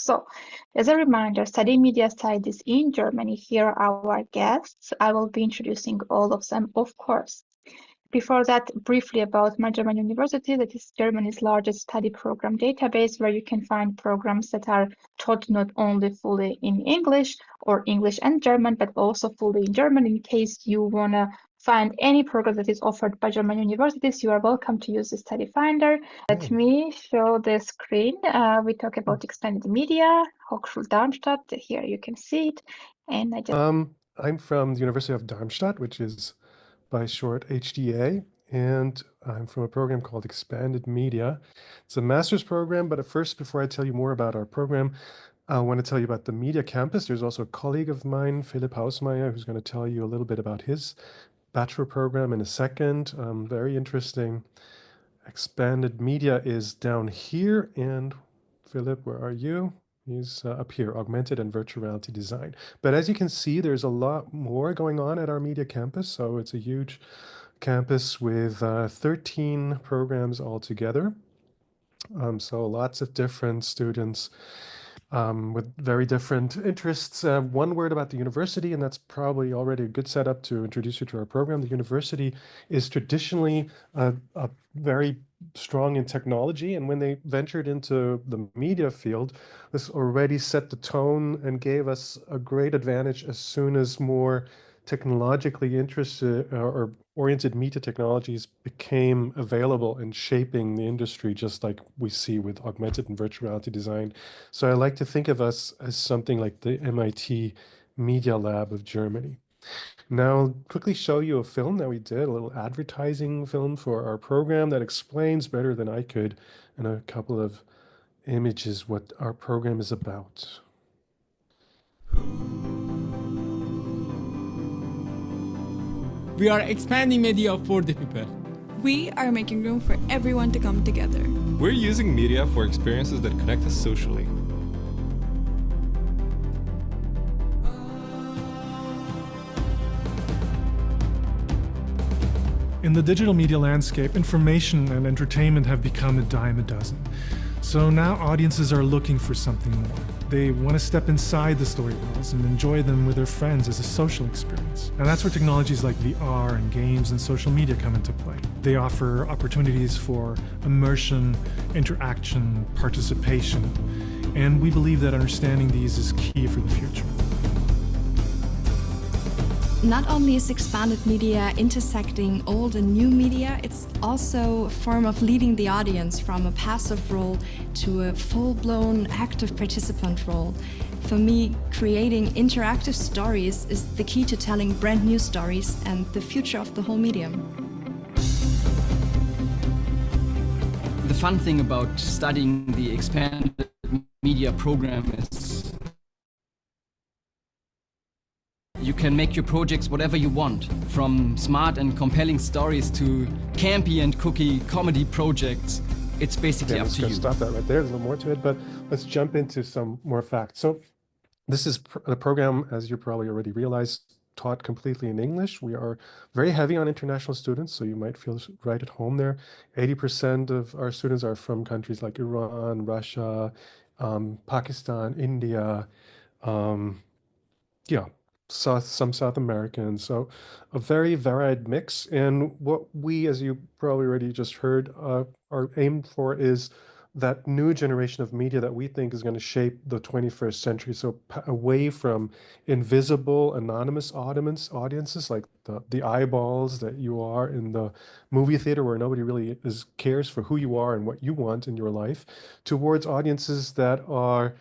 So, as a reminder, studying media studies in Germany, here are our guests. I will be introducing all of them, of course. Before that, briefly about my German university, that is Germany's largest study program database, where you can find programs that are taught not only fully in English or English and German, but also fully in German. In case you want to find any program that is offered by German universities, you are welcome to use the study finder. Let me show the screen. We talk about expanded media, Hochschule Darmstadt. Here you can see it. And I just I'm from the University of Darmstadt, which is by short HDA, and I'm from a program called Expanded Media. It's a master's program, but at first, before I tell you more about our program, I want to tell you about the media campus. There's also a colleague of mine, 𝘱𝘢𝘕𝘓𝘕, who's going to tell you a little bit about his bachelor program in a second. Very interesting. Expanded Media is down here, and Philip, where are you? He's up here, Augmented and Virtual Reality Design. But as you can see, there's a lot more going on at our media campus. So it's a huge campus with 13 programs altogether. So lots of different students with very different interests. One word about the university, and that's probably already a good setup to introduce you to our program. The university is traditionally very strong in technology, and when they ventured into the media field, this already set the tone and gave us a great advantage as soon as more technologically interested or oriented media technologies became available in shaping the industry, just like we see with augmented and virtual reality design. So I like to think of us as something like the MIT Media Lab of Germany. Now, I'll quickly show you a film that we did, a little advertising film for our program that explains better than I could in a couple of images what our program is about. We are expanding media for the people. We are making room for everyone to come together. We're using media for experiences that connect us socially. In the digital media landscape, information and entertainment have become a dime a dozen. So now audiences are looking for something more. They want to step inside the story worlds and enjoy them with their friends as a social experience. And that's where technologies like VR and games and social media come into play. They offer opportunities for immersion, interaction, participation, and we believe that understanding these is key for the future. Not only is expanded media intersecting old and new media, it's also a form of leading the audience from a passive role to a full-blown active participant role. For me, creating interactive stories is the key to telling brand new stories and the future of the whole medium. The fun thing about studying the expanded media program is you can make your projects whatever you want, from smart and compelling stories to campy and cookie comedy projects. It's basically up to you. Stop that right there. There's a little more to it, but let's jump into some more facts. So this is the program, as you probably already realized, taught completely in English. We are very heavy on international students, so you might feel right at home there. 80% of our students are from countries like Iran, Russia, Pakistan, India, some South Americans, so a very varied mix. And what we, as you probably already just heard, are aimed for is that new generation of media that we think is going to shape the 21st century. So away from invisible, anonymous audiences like the eyeballs that you are in the movie theater where nobody really cares for who you are and what you want in your life, towards audiences that are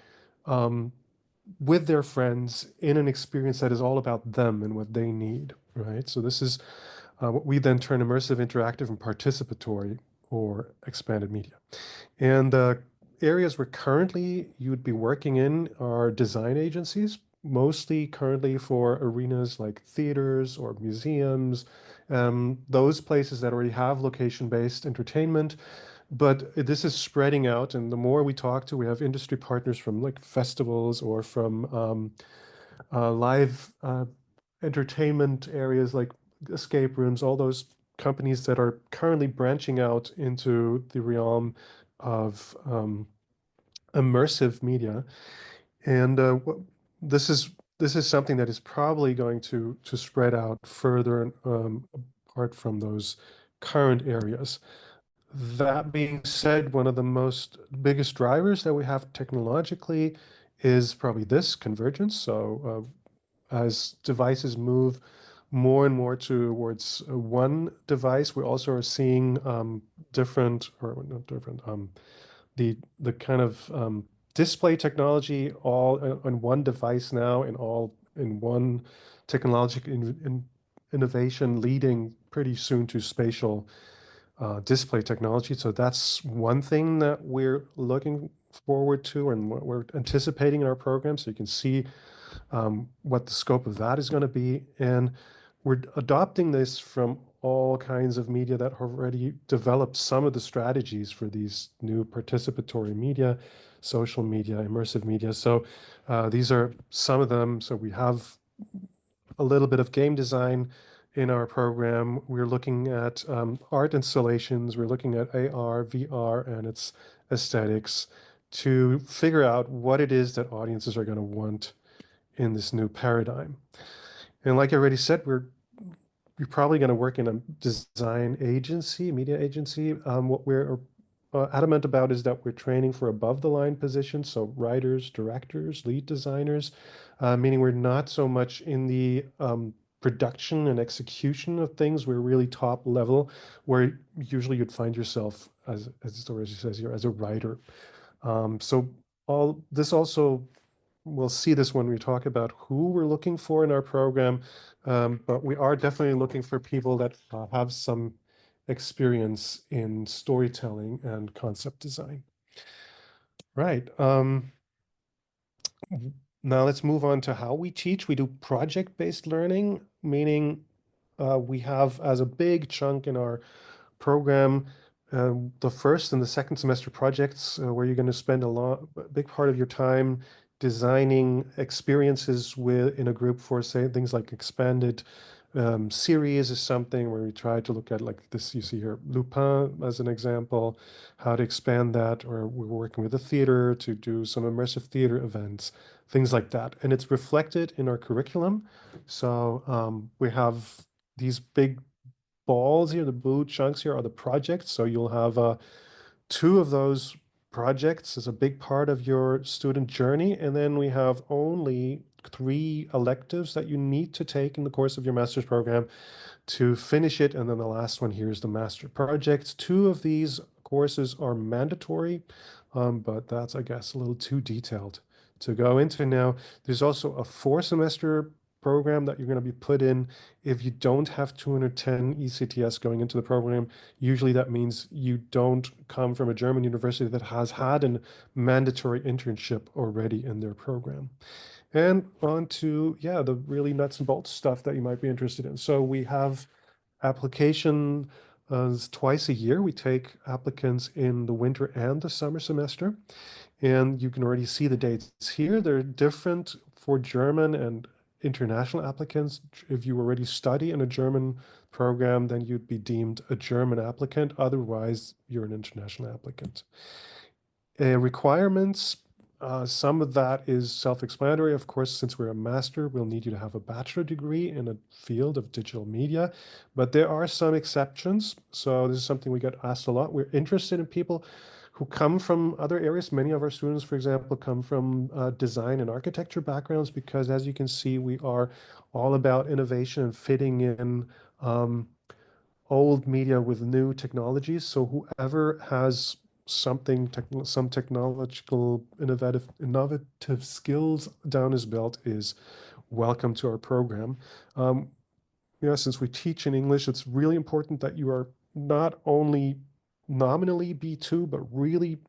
with their friends in an experience that is all about them and what they need, right? So this is what we then term immersive, interactive, and participatory, or expanded media. And areas where currently you would be working in are design agencies, mostly currently for arenas like theaters or museums, those places that already have location-based entertainment. But this is spreading out, and the more we talk to, we have industry partners from like festivals or from live entertainment areas like escape rooms, all those companies that are currently branching out into the realm of immersive media. And this is something that is probably going to spread out further apart from those current areas. That being said, one of the biggest drivers that we have technologically is probably this convergence. So as devices move more and more towards one device, we also are seeing different, or not different, the kind of display technology all on one device now, and all in one technological innovation, leading pretty soon to spatial display technology. So that's one thing that we're looking forward to and what we're anticipating in our program. So you can see what the scope of that is going to be. And we're adopting this from all kinds of media that have already developed some of the strategies for these new participatory media, social media, immersive media. So these are some of them. So we have a little bit of game design in our program. We're looking at art installations. We're looking at AR, VR, and its aesthetics to figure out what it is that audiences are going to want in this new paradigm. And like I already said, we're probably going to work in a design agency, media agency. What we're adamant about is that we're training for above the line positions, so writers, directors, lead designers, meaning we're not so much in the production and execution of things. We're really top level, where usually you'd find yourself as it says here, as a writer. So all this also, we'll see this when we talk about who we're looking for in our program, but we are definitely looking for people that have some experience in storytelling and concept design. Right. Now let's move on to how we teach. We do project-based learning, meaning we have as a big chunk in our program the first and the second semester projects, where you're going to spend a big part of your time designing experiences in a group for, say, things like expanded series is something where we try to look at, like this you see here, Lupin as an example, how to expand that, or we're working with a theater to do some immersive theater events, things like that. And it's reflected in our curriculum. So we have these big balls here, the blue chunks here are the projects. So you'll have 2 of those projects as a big part of your student journey. And then we have only 3 electives that you need to take in the course of your master's program to finish it. And then the last one here is the master project. 2 of these courses are mandatory, but that's, I guess, a little too detailed to go into now. There's also a 4-semester program that you're going to be put in if you don't have 210 ECTS going into the program. Usually that means you don't come from a German university that has had a mandatory internship already in their program. And on to, yeah, the really nuts and bolts stuff that you might be interested in. So we have application twice a year. We take applicants in the winter and the summer semester. And you can already see the dates here. They're different for German and international applicants. If you already study in a German program, then you'd be deemed a German applicant. Otherwise, you're an international applicant. Requirements, some of that is self-explanatory. Of course, since we're a master, we'll need you to have a bachelor degree in a field of digital media, but there are some exceptions. So this is something we get asked a lot. We're interested in people who come from other areas. Many of our students, for example, come from design and architecture backgrounds, because as you can see, we are all about innovation and fitting in old media with new technologies. So whoever has some technological innovative skills down his belt is welcome to our program. Since we teach in English, it's really important that you are not only nominally B2, but really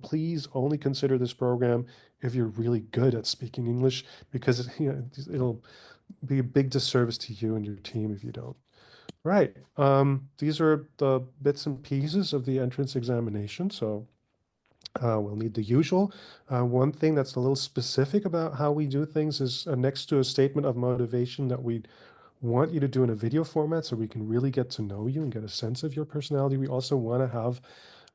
please only consider this program if you're really good at speaking English, because it'll be a big disservice to you and your team if you don't. Right. These are the bits and pieces of the entrance examination. So we'll need the usual. One thing that's a little specific about how we do things is next to a statement of motivation that we want you to do in a video format so we can really get to know you and get a sense of your personality. We also want to have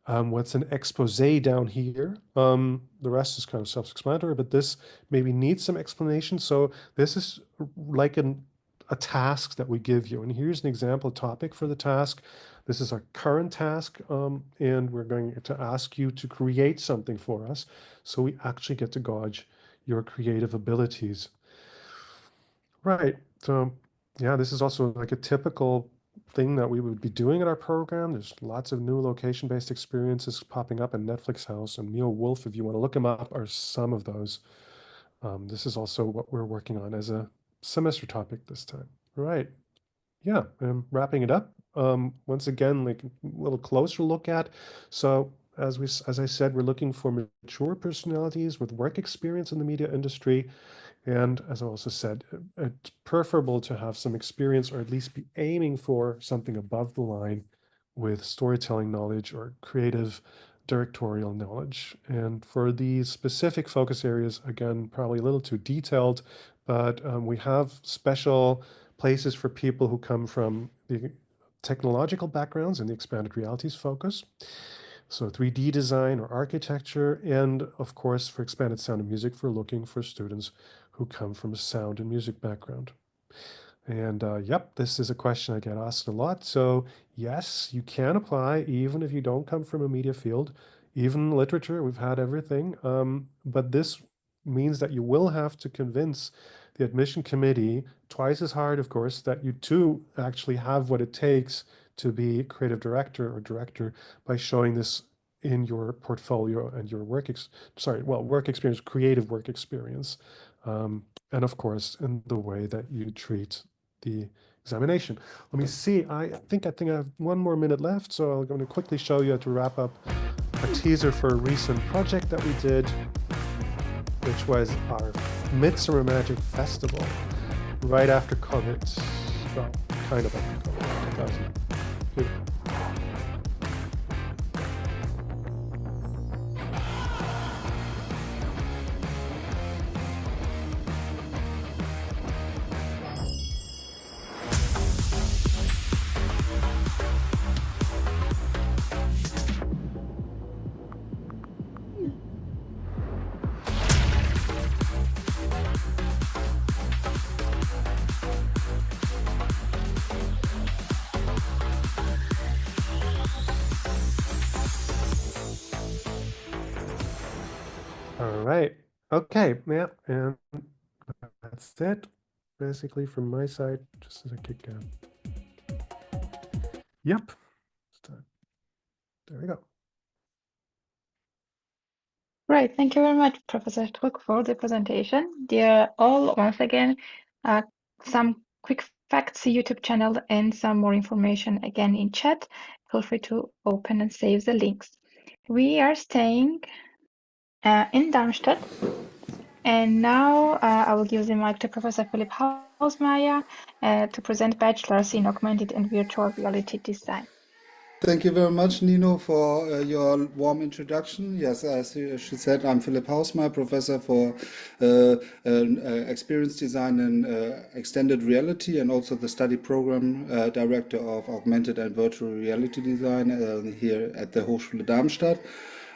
What's an expose down here? The rest is kind of self-explanatory, but this maybe needs some explanation. So this is like a task that we give you. And here's an example topic for the task. This is our current task, and we're going to ask you to create something for us. So we actually get to gauge your creative abilities. Right. So yeah, this is also like a typical thing that we would be doing in our program. There's lots of new location-based experiences popping up in Netflix House, and 𝘈𝘈𝘀, if you want to look them up, are some of those. This is also what we're working on as a semester topic this time. Right. Yeah, I'm wrapping it up. Once again, like a little closer look at. So as I said, we're looking for mature personalities with work experience in the media industry. And as I also said, it's preferable to have some experience or at least be aiming for something above the line with storytelling knowledge or creative directorial knowledge. And for these specific focus areas, again, probably a little too detailed, but we have special places for people who come from the technological backgrounds and the expanded realities focus. So 3D design or architecture, and of course, for expanded sound and music, we're looking for students who come from a sound and music background. And yep, this is a question I get asked a lot. So yes, you can apply even if you don't come from a media field, even literature, we've had everything. But this means that you will have to convince the admission committee twice as hard, of course, that you too actually have what it takes to be creative director or director by showing this in your portfolio and your work experience, creative work experience. And of course, in the way that you treat the examination. Let me see, I think I have 1 more minute left, so I'm going to quickly show you to wrap up a teaser for a recent project that we did, which was our Midsummer Magic Festival right after COVID. Well, kind of after COVID, 2002. All right. Okay. Yeah. And that's it. Basically from my side, just as a kick down. Yep. There we go. Right, thank you very much, Professor Struck, for the presentation. Dear all, once again, some quick facts, YouTube channel, and some more information again in chat. Feel free to open and save the links. We are staying in Darmstadt, and now I will give the mic to Professor 𝘱𝘈𝘈𝘀 to present bachelor's in augmented and virtual reality design. Thank you very much, Nino, for your warm introduction. Yes, as she said, I'm 𝘱𝘈𝘈𝘈𝘀, professor for experience design and extended reality, and also the study program director of augmented and virtual reality design here at the Hochschule Darmstadt.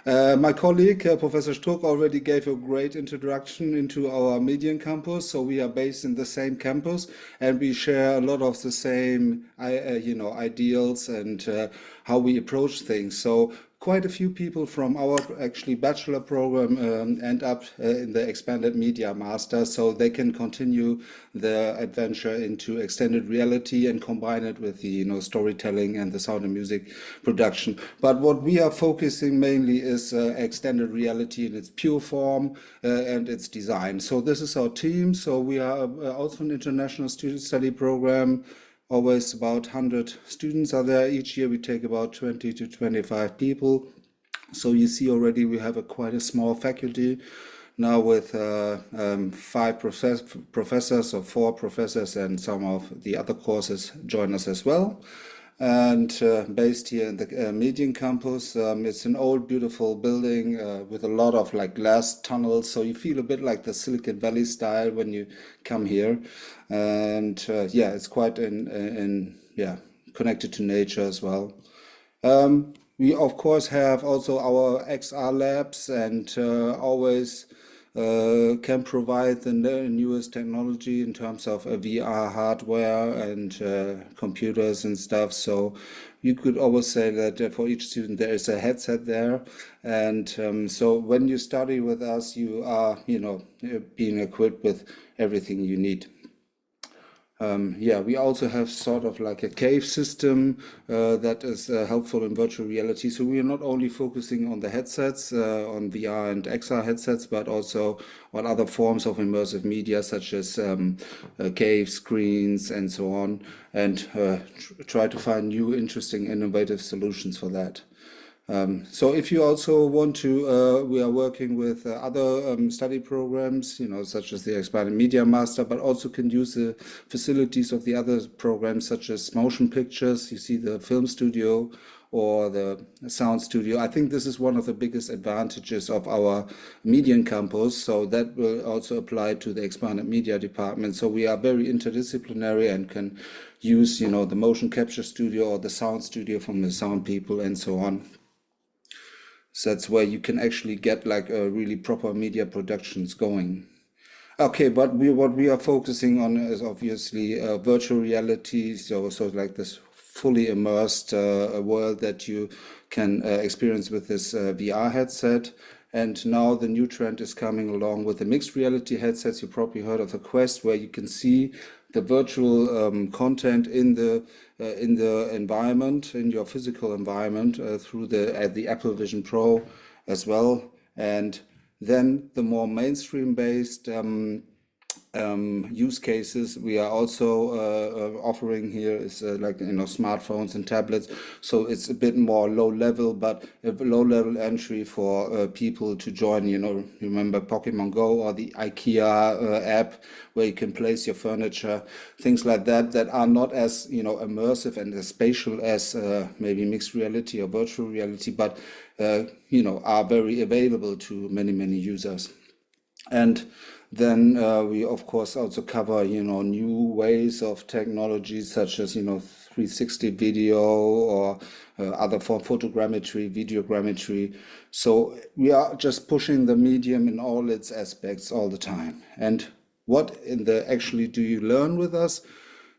My colleague, Professor Struck, already gave a great introduction into our Median campus. So we are based in the same campus, and we share a lot of the same, ideals and how we approach things. So quite a few people from our actually bachelor program end up in the expanded media master, so they can continue their adventure into extended reality and combine it with the storytelling and the sound and music production. But what we are focusing mainly is extended reality in its pure form and its design. So this is our team. So we are also an international student study program. Always about 100 students are there. Each year we take about 20 to 25 people. So you see already we have quite a small faculty now with 5 professors or 4 professors, and some of the other courses join us as well. And based here in the Median campus, it's an old beautiful building with a lot of glass tunnels, so you feel a bit like the Silicon Valley style when you come here. And it's quite connected to nature as well. We of course have also our XR labs and always can provide the newest technology in terms of VR hardware and computers and stuff. So you could always say that for each student there is a headset there, and so when you study with us, you are, being equipped with everything you need. We also have sort of like a cave system that is helpful in virtual reality. So we are not only focusing on the headsets, on VR and XR headsets, but also on other forms of immersive media, such as cave screens and so on, and try to find new, interesting, innovative solutions for that. So if you also want to, we are working with other study programs, such as the Expanded Media Master, but also can use the facilities of the other programs, such as motion pictures. You see the film studio or the sound studio. I think this is one of the biggest advantages of our median campus. So that will also apply to the Expanded Media department. So we are very interdisciplinary and can use, the motion capture studio or the sound studio from the sound people and so on. So that's where you can actually get like a really proper media productions going. Okay, but what we are focusing on is obviously virtual reality. So like this fully immersed world that you can experience with this VR headset. And now the new trend is coming along with the mixed reality headsets. You probably heard of the Quest, where you can see the virtual content in the environment, in your physical environment, through the Apple Vision Pro as well. And then the more mainstream-based use cases we are also offering here is like smartphones and tablets. So it's a bit more low level, but a low level entry for people to join. Remember Pokemon Go or the IKEA app where you can place your furniture, things like that are not as immersive and as spatial as maybe mixed reality or virtual reality, but are very available to many users. And then we of course also cover new ways of technology, such as 360 video or other form photogrammetry, videogrammetry. So we are just pushing the medium in all its aspects all the time. And what actually do you learn with us?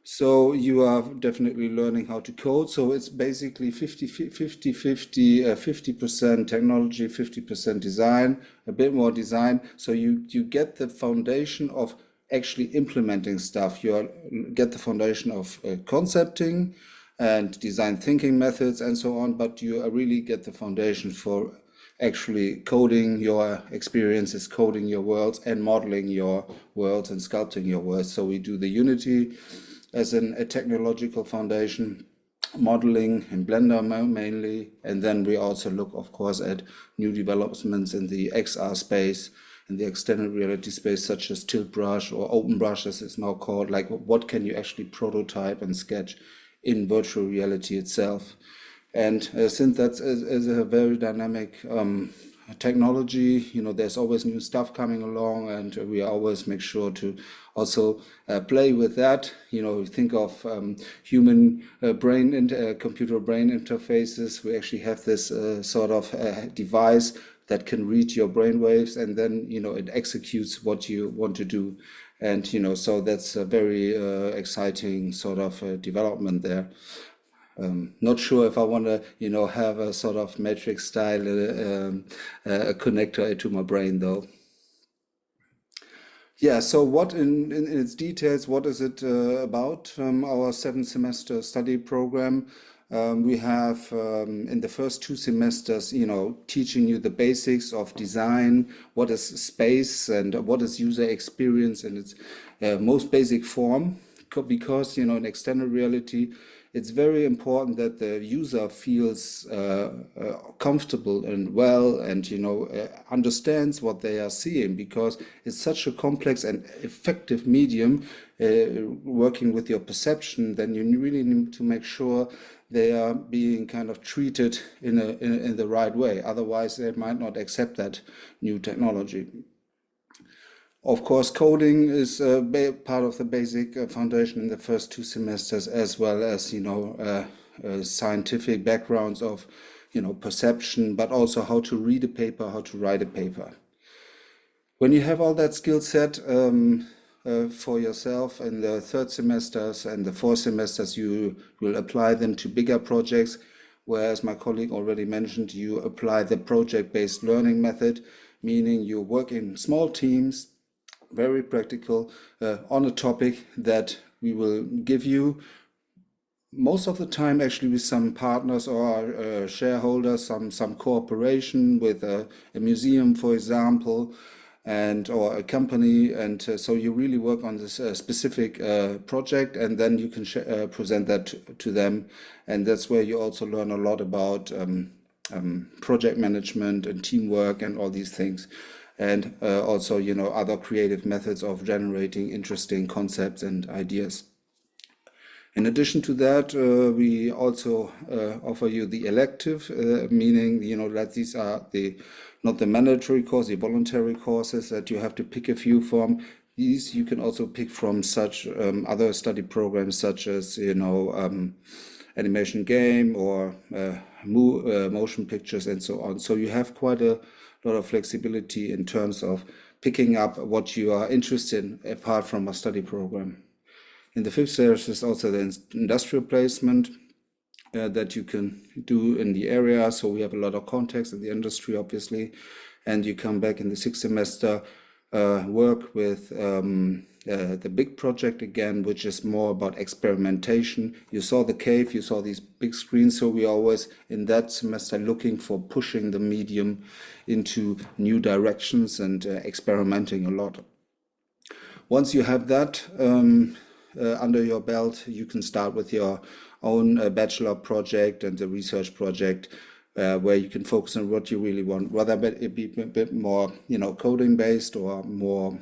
So you are definitely learning how to code. So it's basically 50% technology, 50% design, a bit more design. So you get the foundation of actually implementing stuff. You get the foundation of concepting and design thinking methods and so on, but you really get the foundation for actually coding your experiences, coding your worlds, and modeling your worlds and sculpting your worlds. So we do the Unity as a technological foundation, modeling in Blender mainly, and then we also look, of course, at new developments in the XR space, in the extended reality space, such as Tilt Brush or Open Brush, as it's now called. Like, what can you actually prototype and sketch in virtual reality itself? And since that is a very dynamic technology, there's always new stuff coming along, and we always make sure to also play with that. Think of human brain and computer brain interfaces. We actually have this sort of device that can read your brain waves, and then it executes what you want to do. And so that's a very exciting sort of development there. Not sure if I want to, have a sort of matrix style connector to my brain, though. Yeah, so what in its details, what is it about, our 7-semester study program? We have in the first 2 semesters, teaching you the basics of design, what is space and what is user experience in its most basic form, because, in extended reality, it's very important that the user feels comfortable and well and understands what they are seeing, because it's such a complex and effective medium working with your perception. Then you really need to make sure they are being kind of treated in the right way. Otherwise, they might not accept that new technology. Of course, coding is part of the basic foundation in the first 2 semesters, as well as scientific backgrounds of perception, but also how to read a paper, how to write a paper. When you have all that skill set for yourself in the third semesters and the fourth semesters, you will apply them to bigger projects, whereas my colleague already mentioned, you apply the project-based learning method, meaning you work in small teams, very practical, on a topic that we will give you, most of the time actually with some partners or shareholders, some cooperation with a museum, for example, or a company, and so you really work on this specific project, and then you can present that to them, and that's where you also learn a lot about project management and teamwork and all these things, and also other creative methods of generating interesting concepts and ideas. In addition to that, we also offer you the elective, meaning that these are not the mandatory course, the voluntary courses that you have to pick a few from. These you can also pick from such other study programs, such as animation game or motion pictures and so on. So you have quite a lot of flexibility in terms of picking up what you are interested in apart from a study program. In the fifth semester is also the industrial placement that you can do in the area. So we have a lot of contacts in the industry, obviously. And you come back in the sixth semester, work with the big project again, which is more about experimentation. You saw the cave, you saw these big screens. So we are always in that semester looking for pushing the medium into new directions and experimenting a lot. Once you have that under your belt, you can start with your own bachelor project and the research project, where you can focus on what you really want, whether it be a bit more coding based or more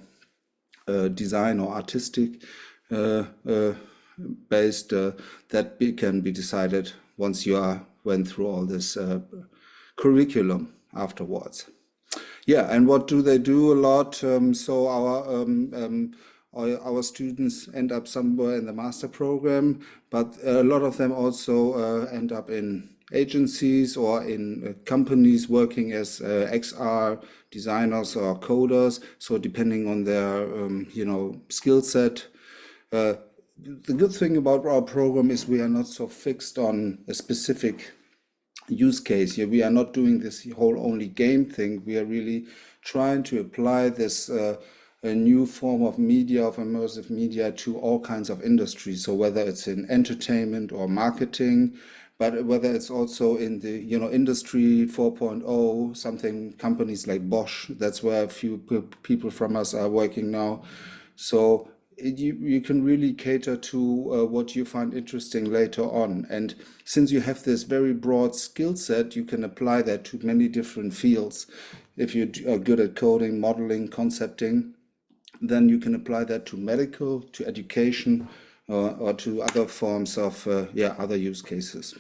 design or artistic based. That can be decided once you went through all this curriculum afterwards. Yeah, and what do they do a lot? So our students end up somewhere in the master program, but a lot of them also end up in agencies or in companies working as XR designers or coders. So depending on their skill set. The good thing about our program is we are not so fixed on a specific use case here. We are not doing this whole only game thing. We are really trying to apply this a new form of media, of immersive media, to all kinds of industries. So whether it's in entertainment or marketing, but whether it's also in the industry 4.0, something companies like Bosch, that's where a few people from us are working now. So you can really cater to what you find interesting later on. And since you have this very broad skill set, you can apply that to many different fields. If you are good at coding, modeling, concepting, then you can apply that to medical, to education, or to other forms of other use cases.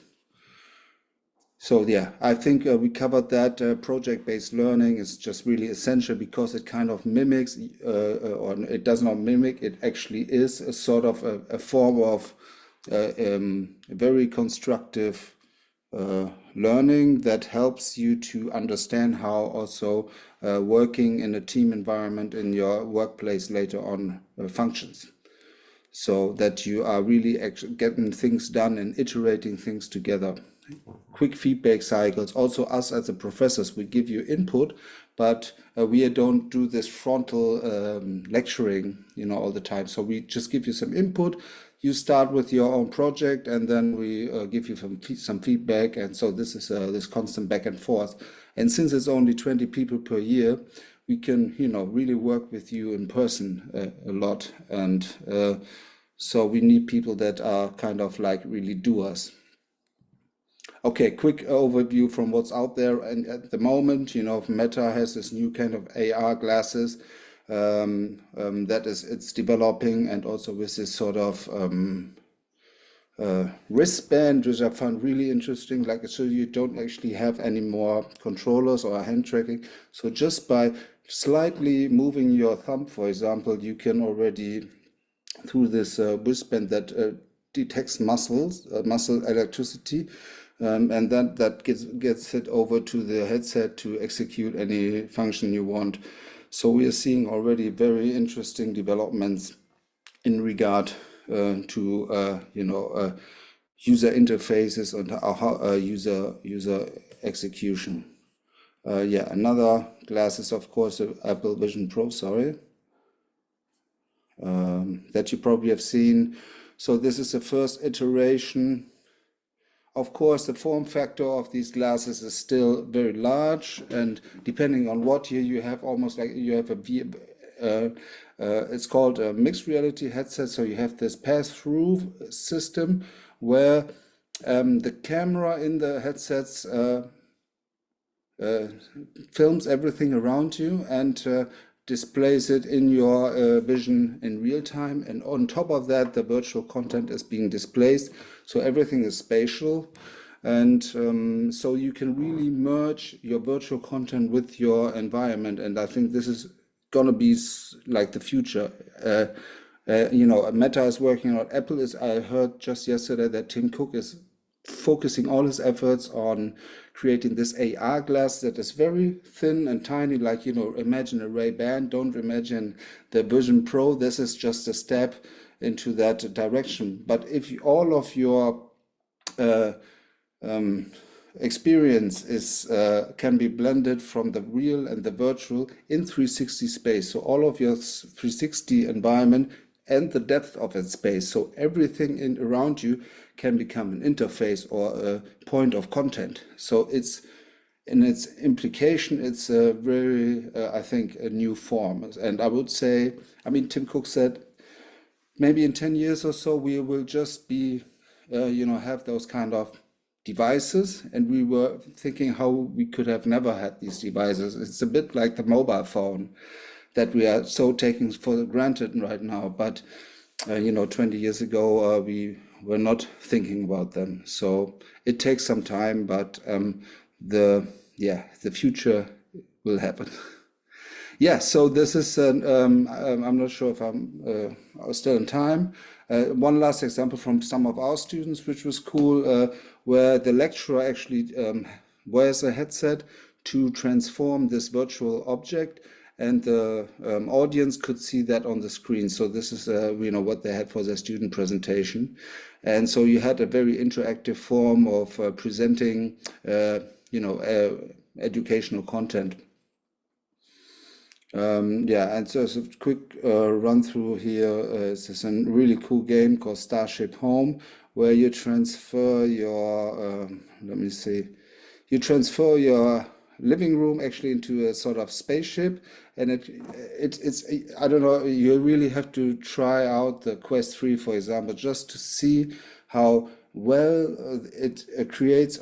So yeah, I think we covered that. Project-based learning is just really essential because it kind of mimics, or it does not mimic, it actually is a sort of a form of very constructive learning that helps you to understand how also working in a team environment in your workplace later on functions, so that you are really getting things done and iterating things together. Quick feedback cycles. Also, us as the professors, we give you input, but we don't do this frontal lecturing, all the time. So we just give you some input. You start with your own project, and then we give you some feedback. And so this is this constant back and forth. And since it's only 20 people per year, we can, really work with you in person a lot. And so we need people that are kind of like really doers. Okay, quick overview from what's out there. And at the moment, Meta has this new kind of AR glasses that it's developing, and also with this sort of wristband, which I found really interesting. Like, so you don't actually have any more controllers or hand tracking. So just by slightly moving your thumb, for example, you can already, through this wristband that detects muscle electricity, and then that gets it over to the headset to execute any function you want. So we are seeing already very interesting developments in regard to user interfaces and how user execution. Another glass is of course the Apple Vision Pro, that you probably have seen. So this is the first iteration. Of course, the form factor of these glasses is still very large, and depending on what here you have, almost like you have it's called a mixed reality headset. So you have this pass-through system where the camera in the headsets films everything around you and displays it in your vision in real time. And on top of that, the virtual content is being displaced. So everything is spatial. And so you can really merge your virtual content with your environment. And I think this is going to be like the future. Meta is working on Apple is, I heard just yesterday that Tim Cook is focusing all his efforts on creating this AR glass that is very thin and tiny, like, imagine a Ray-Ban. Don't imagine the Vision Pro. This is just a step into that direction. But if all of your experience is can be blended from the real and the virtual in 360 space, so all of your 360 environment and the depth of its space, so everything around you can become an interface or a point of content. So it's in its implication, it's a very I think a new form. And I would say, Tim Cook said maybe in 10 years or so we will just be have those kind of devices, and we were thinking how we could have never had these devices. It's a bit like the mobile phone that we are so taking for granted right now, but 20 years ago we were not thinking about them. So it takes some time, but the future will happen. So this is I'm not sure if I'm still in time. One last example from some of our students, which was cool, where the lecturer actually wears a headset to transform this virtual object, and the audience could see that on the screen. So this is what they had for their student presentation. And so you had a very interactive form of presenting educational content. And so as a quick run through here, this is a really cool game called Starship Home, where you transfer your you transfer your living room actually into a sort of spaceship, and it's I don't know, you really have to try out the Quest 3, for example, just to see how well it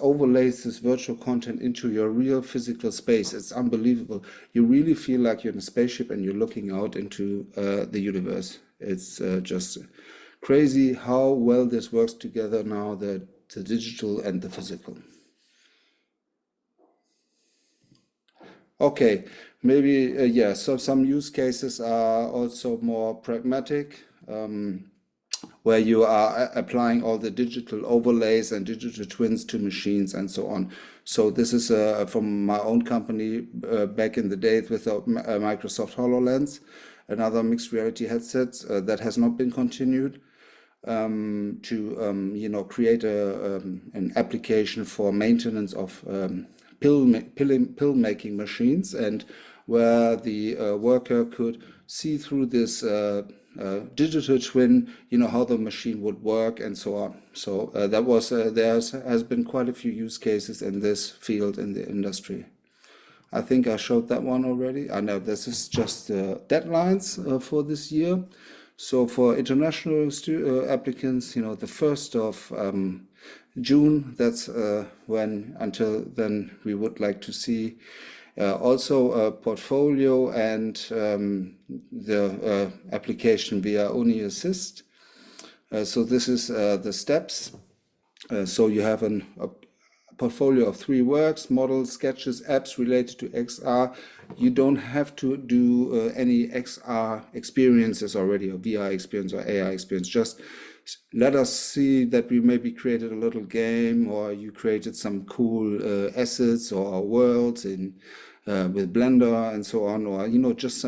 overlays this virtual content into your real physical space. It's unbelievable. You really feel like you're in a spaceship and you're looking out into the universe. It's just crazy how well this works together now, the digital and the physical. Okay, maybe, so some use cases are also more pragmatic, where you are applying all the digital overlays and digital twins to machines and so on. So this is from my own company back in the days with the Microsoft HoloLens, another mixed reality headset that has not been continued, to create an application for maintenance of pill making machines, and where the worker could see through this digital twin, how the machine would work and so on. So that was there has been quite a few use cases in this field in the industry. I think I showed that one already. I know this is just deadlines for this year. So for international applicants, the 1st of June, that's when, until then, we would like to see also a portfolio and the application via Uni Assist. So this is the steps. So you have a portfolio of 3 works: models, sketches, apps related to XR. You don't have to do any XR experiences already, or VR experience or AR experience. Just let us see that we maybe created a little game, or you created some cool assets or worlds in with Blender and so on, or just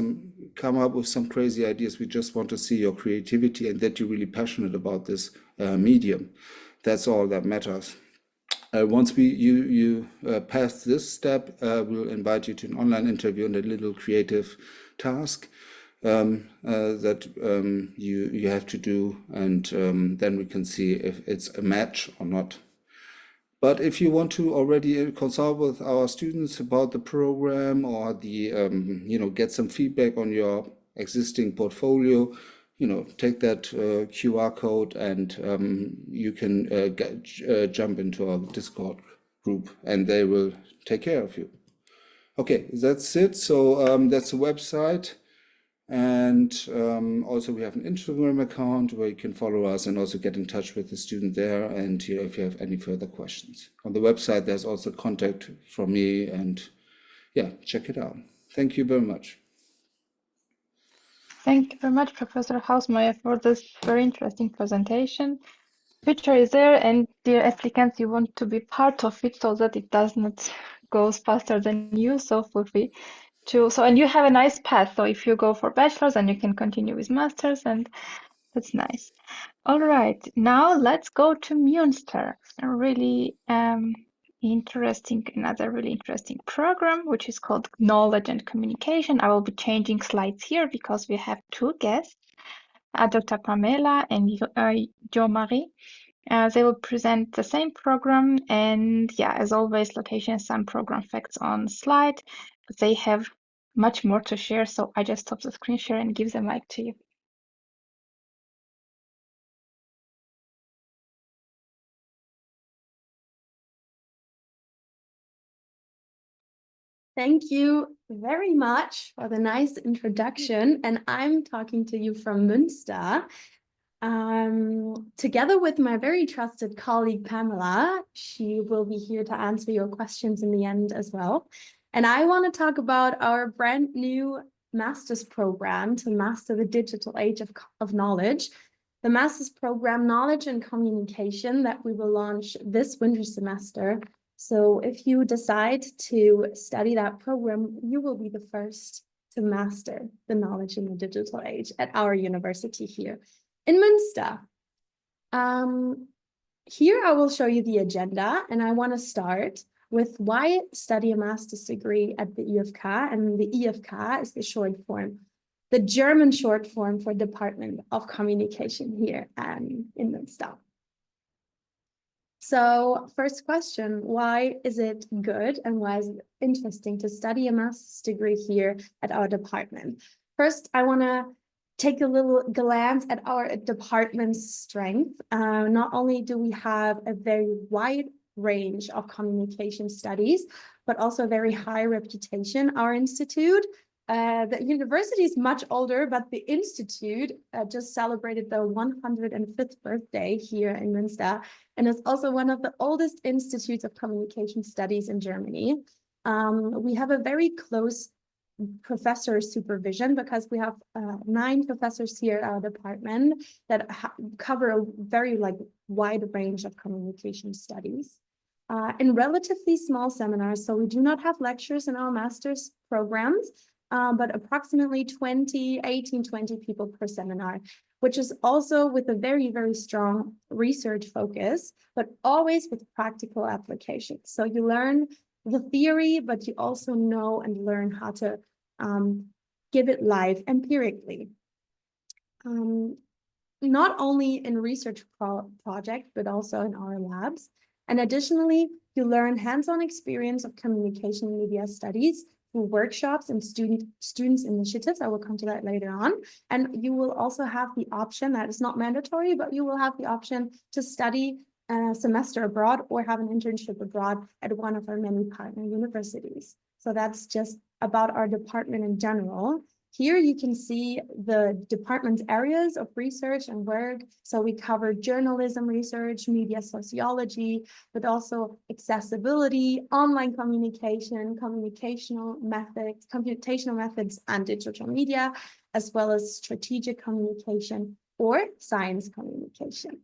come up with some crazy ideas. We just want to see your creativity and that you're really passionate about this medium. That's all that matters. Once you pass this step, we'll invite you to an online interview and a little creative task that you have to do, and then we can see if it's a match or not. But if you want to already consult with our students about the program, or the get some feedback on your existing portfolio, take that QR code, and you can jump into our Discord group, and they will take care of you. Okay, that's it. So that's the website. And also we have an Instagram account where you can follow us and also get in touch with the student there. And if you have any further questions. On the website, there's also contact from me, and yeah, check it out. Thank you very much. Thank you very much, Professor 𝘱𝘢𝘕, for this very interesting presentation. Future is there, and dear applicants, you want to be part of it so that it does not go faster than you. So feel free to. And you have a nice path. So if you go for bachelor's, then you can continue with master's, and that's nice. All right, now let's go to Münster. Another really interesting program, which is called Knowledge and Communication. I will be changing slides here because we have two guests, Dr. Pamela and 𝘱𝘢𝘕. They will present the same program, and yeah, as always, location and some program facts on slide. But they have much more to share, so I just stop the screen share and give the mic to you. Thank you very much for the nice introduction. And I'm talking to you from Münster. Together with my very trusted colleague, Pamela. She will be here to answer your questions in the end as well. And I want to talk about our brand new master's program to master the digital age of knowledge. The master's program, Knowledge and Communication, that we will launch this winter semester. So if you decide to study that program, you will be the first to master the knowledge in the digital age at our university here in Münster. Here I will show you the agenda, and I want to start with why study a master's degree at the 𝘱𝑘, and the 𝘱𝑘 is the short form, the German short form for Department of Communication here in Münster. So first question, why is it good and why is it interesting to study a master's degree here at our department? First, I want to take a little glance at our department's strength. Not only do we have a very wide range of communication studies, but also a very high reputation. Our institute, the university is much older, but the institute just celebrated the 105th birthday here in Münster, and is also one of the oldest institutes of communication studies in Germany. We have a very close professor supervision because we have 9 professors here at our department that cover a very wide range of communication studies. In relatively small seminars, so we do not have lectures in our master's programs, but approximately 18, 20 people per seminar, which is also with a very, very strong research focus, but always with practical applications. So you learn the theory, but you also know and learn how to give it live empirically. Not only in research projects, but also in our labs. And additionally, you learn hands-on experience of communication media studies through workshops and students initiatives. I will come to that later on. And you will also have the option, that is not mandatory, but you will have the option to study a semester abroad or have an internship abroad at one of our many partner universities. So that's just about our department in general. Here you can see the department's areas of research and work. So we cover journalism research, media sociology, but also accessibility, online communication, computational methods, and digital media, as well as strategic communication or science communication.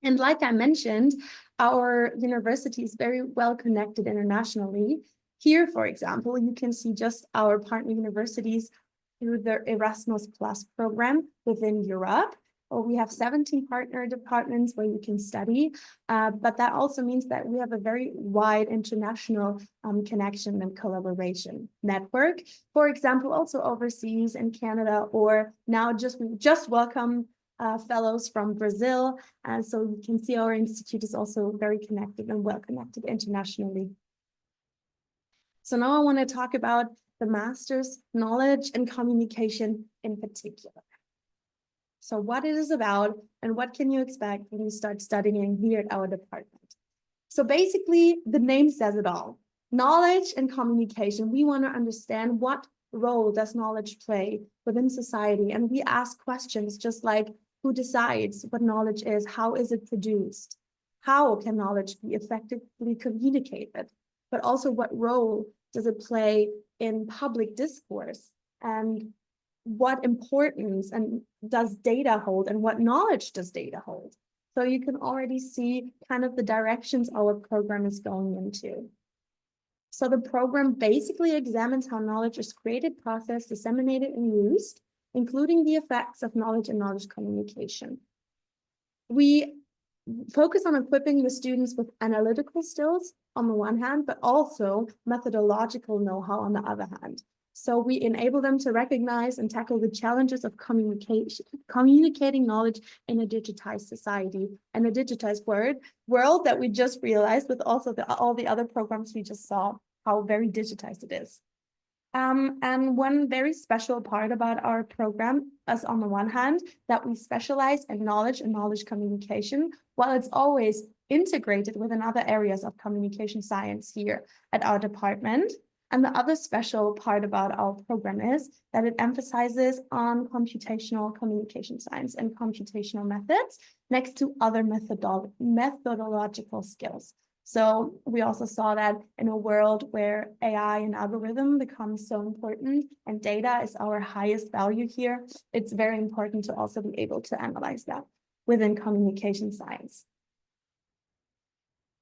And like I mentioned, our university is very well connected internationally. Here, for example, you can see just our partner universities through the Erasmus Plus program within Europe. We have 17 partner departments where you can study, but that also means that we have a very wide international connection and collaboration network. For example, also overseas in Canada, or now we just welcome fellows from Brazil. So you can see our institute is also very connected and well connected internationally. So now I want to talk about the master's knowledge and communication in particular. So what it is about and what can you expect when you start studying here at our department. So basically the name says it all. Knowledge and communication. We want to understand what role does knowledge play within society. And we ask questions just like, who decides what knowledge is? How is it produced? How can knowledge be effectively communicated? But also what role does it play in public discourse? And what importance and does data hold, and what knowledge does data hold? So you can already see kind of the directions our program is going into. So the program basically examines how knowledge is created, processed, disseminated, and used, including the effects of knowledge and knowledge communication. We focus on equipping the students with analytical skills on the one hand, but also methodological know-how on the other hand. So we enable them to recognize and tackle the challenges of communicating knowledge in a digitized society and a digitized world that we just realized with also all the other programs we just saw, how very digitized it is. And one very special part about our program is, on the one hand, that we specialize in knowledge and knowledge communication, while it's always integrated within other areas of communication science here at our department. And the other special part about our program is that it emphasizes on computational communication science and computational methods next to other methodological skills. So we also saw that in a world where AI and algorithm becomes so important and data is our highest value here, it's very important to also be able to analyze that within communication science.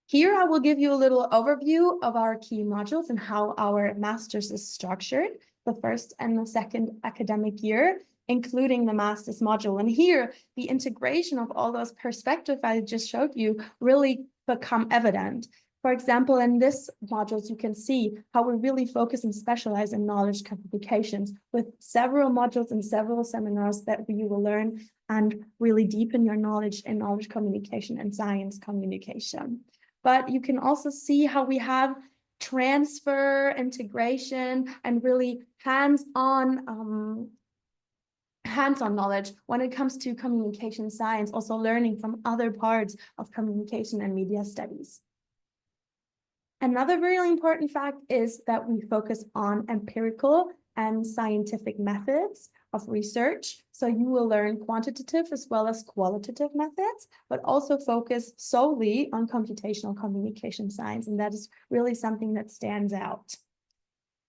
Here, I will give you a little overview of our key modules and how our master's is structured, the first and the second academic year, including the master's module. And here, the integration of all those perspectives I just showed you really become evident. For example, in this modules, you can see how we really focus and specialize in knowledge communications with several modules and several seminars that you will learn and really deepen your knowledge in knowledge communication and science communication. But you can also see how we have transfer, integration, and really hands-on knowledge when it comes to communication science, also learning from other parts of communication and media studies. Another really important fact is that we focus on empirical and scientific methods of research. So you will learn quantitative as well as qualitative methods, but also focus solely on computational communication science. And that is really something that stands out.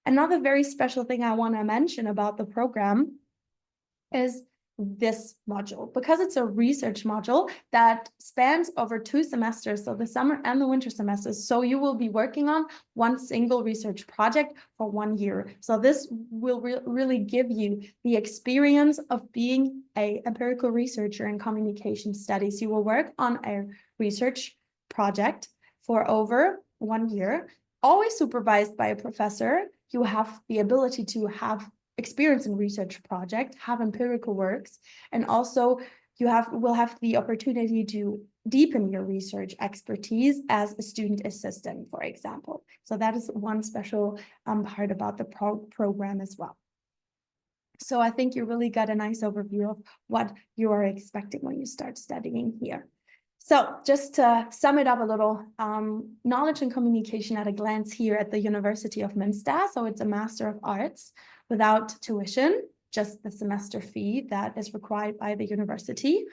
Another very special thing I want to mention about the program is this module, because it's a research module that spans over 2 semesters, so the summer and the winter semesters. So you will be working on one single research project for 1 year. So this will really give you the experience of being an empirical researcher in communication studies. You will work on a research project for over 1 year, always supervised by a professor. You have the ability to have experience in research project, have empirical works, and also you will have the opportunity to deepen your research expertise as a student assistant, for example. So that is one special part about the program as well. So I think you really got a nice overview of what you are expecting when you start studying here. So just to sum it up a little, knowledge and communication at a glance here at the University of Münster. So it's a Master of Arts without tuition, just the semester fee that is required by the university.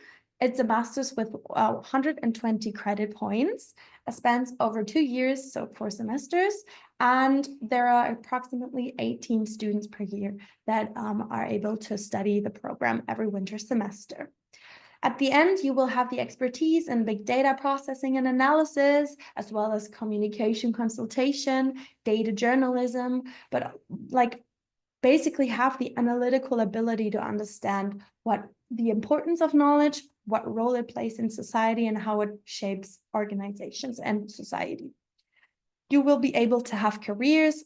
It's a master's with 120 credit points, spans over 2 years, so 4 semesters, and there are approximately 18 students per year that are able to study the program every winter semester. At the end, you will have the expertise in big data processing and analysis, as well as communication consultation, data journalism, but like basically have the analytical ability to understand what the importance of knowledge, what role it plays in society, and how it shapes organizations and society. You will be able to have careers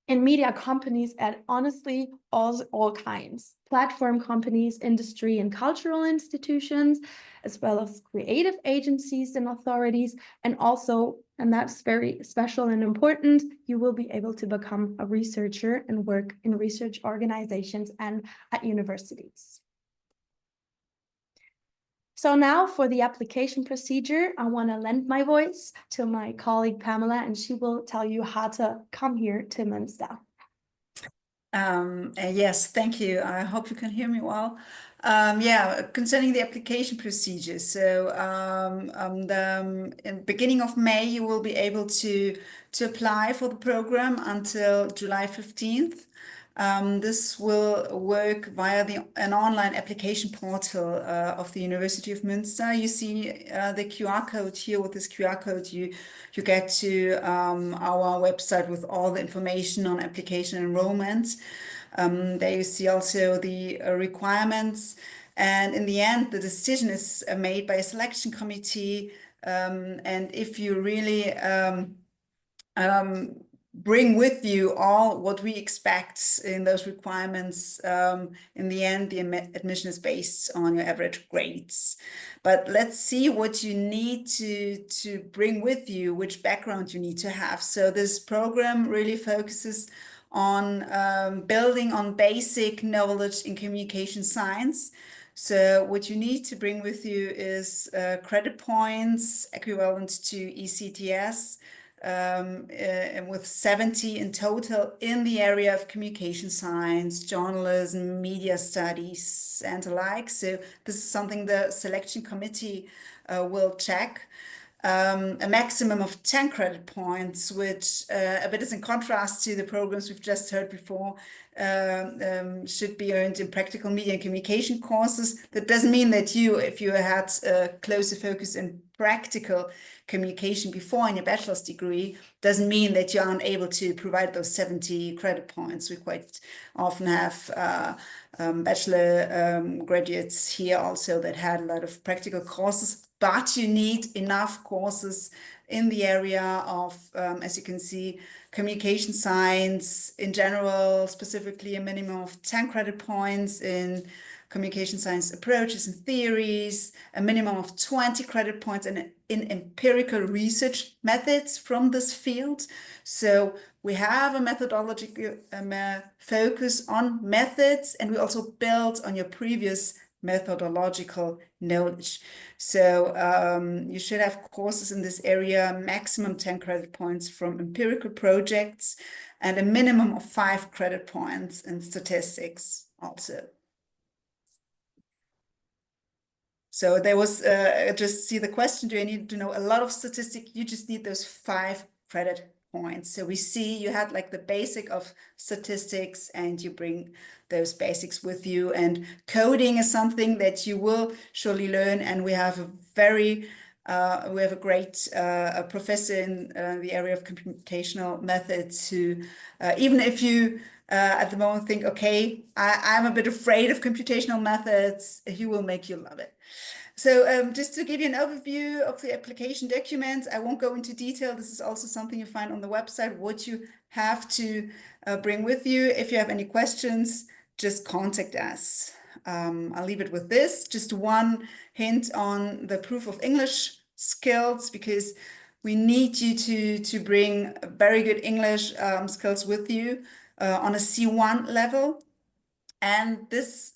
in media companies at honestly all kinds, platform companies, industry and cultural institutions, as well as creative agencies and authorities, and also, and that's very special and important, you will be able to become a researcher and work in research organizations and at universities. So now for the application procedure, I want to lend my voice to my colleague Pamela, and she will tell you how to come here to Münster. Yes, thank you. I hope you can hear me well. Yeah, concerning the application procedure. So in the beginning of May, you will be able to apply for the program until July 15th. This will work via an online application portal of the University of Münster. You see the QR code here. With this QR code, you get to our website with all the information on application enrollment. There you see also the requirements. And in the end, the decision is made by a selection committee. And if you really bring with you all what we expect in those requirements, in the end, the admission is based on your average grades. But let's see what you need to bring with you, which background you need to have. So this program really focuses on building on basic knowledge in communication science. So what you need to bring with you is credit points equivalent to ECTS, and with 70 in total in the area of communication science, journalism, media studies, and the like. So this is something the selection committee will check. A maximum of 10 credit points, which a bit is in contrast to the programs we've just heard before, should be earned in practical media and communication courses. That doesn't mean that if you had a closer focus in practical communication before in your bachelor's degree, doesn't mean that you aren't able to provide those 70 credit points. We quite often have bachelor graduates here also that had a lot of practical courses, but you need enough courses in the area of, as you can see, communication science in general, specifically a minimum of 10 credit points in communication science approaches and theories, a minimum of 20 credit points in empirical research methods from this field. So we have a methodological focus on methods, and we also build on your previous methodological knowledge. So you should have courses in this area, maximum 10 credit points from empirical projects, and a minimum of 5 credit points in statistics also. So there was, just see the question, do I need to know a lot of statistics? You just need those 5 credit points. So we see you had like the basic of statistics, and you bring those basics with you. And coding is something that you will surely learn. And we have a great professor in the area of computational methods who, even if you at the moment think, okay, I'm a bit afraid of computational methods, he will make you love it. So just to give you an overview of the application documents, I won't go into detail. This is also something you find on the website, what you have to bring with you. If you have any questions, just contact us. I'll leave it with this. Just one hint on the proof of English skills, because we need you to bring very good English skills with you on a C1 level. And these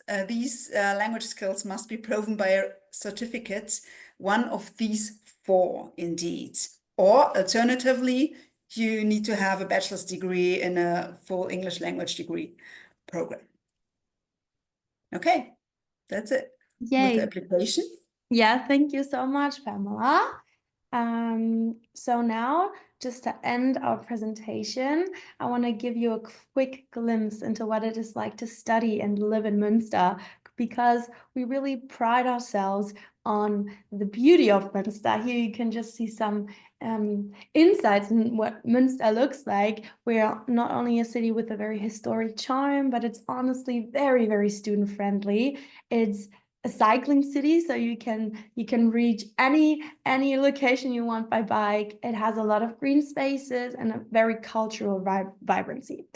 language skills must be proven by a certificate, one of these 4 indeed. Or alternatively, you need to have a bachelor's degree in a full English language degree program. Okay, that's it. with the Yay. application. Yeah, thank you so much, Pamela. So now, just to end our presentation, I want to give you a quick glimpse into what it is like to study and live in Münster, because we really pride ourselves on the beauty of Münster. Here you can just see some insights in what Münster looks like. We're not only a city with a very historic charm, but it's honestly very, very student friendly. It's a cycling city, so you can reach any location you want by bike. It has a lot of green spaces and a very cultural vibrancy.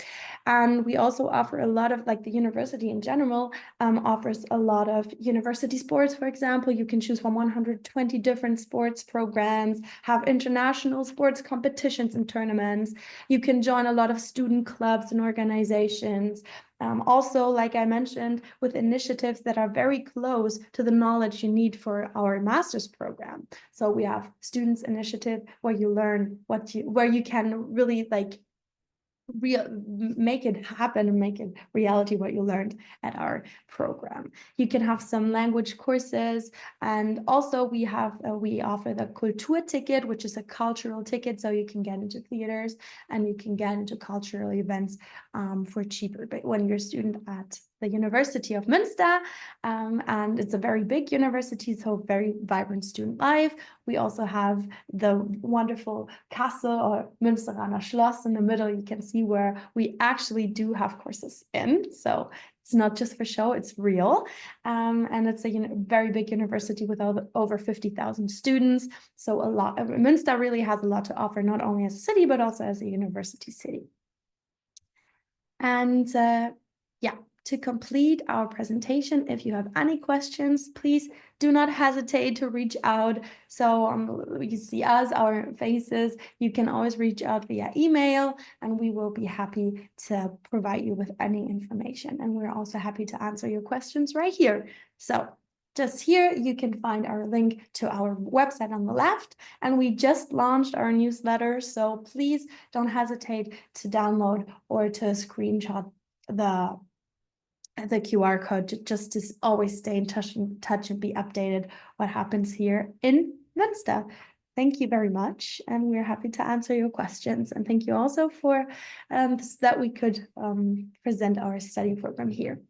And we also offer a lot of, like the university in general, offers a lot of university sports. For example, you can choose from 120 different sports programs, have international sports competitions and tournaments. You can join a lot of student clubs and organizations. Also, like I mentioned, with initiatives that are very close to the knowledge you need for our master's program. So we have students initiative where you learn where you can really like make it happen and make it reality what you learned at our program. You can have some language courses, and also we offer the Kulturticket, which is a cultural ticket, so you can get into theaters and you can get into cultural events for cheaper. But when you're a student at the University of Münster, and it's a very big university, so very vibrant student life. We also have the wonderful castle or Münsteraner Schloss in the middle. You can see where we actually do have courses in. So it's not just for show, it's real. And it's a very big university with over 50,000 students. So Münster really has a lot to offer, not only as a city, but also as a university city. And yeah. To complete our presentation, if you have any questions, please do not hesitate to reach out. So you see us, our faces. You can always reach out via email, and we will be happy to provide you with any information. And we're also happy to answer your questions right here. So just here, you can find our link to our website on the left. And we just launched our newsletter, so please don't hesitate to download or to screenshot the QR code just to always stay in touch and be updated what happens here in Münster. Thank you very much, and we're happy to answer your questions. And thank you also for that we could present our study program here.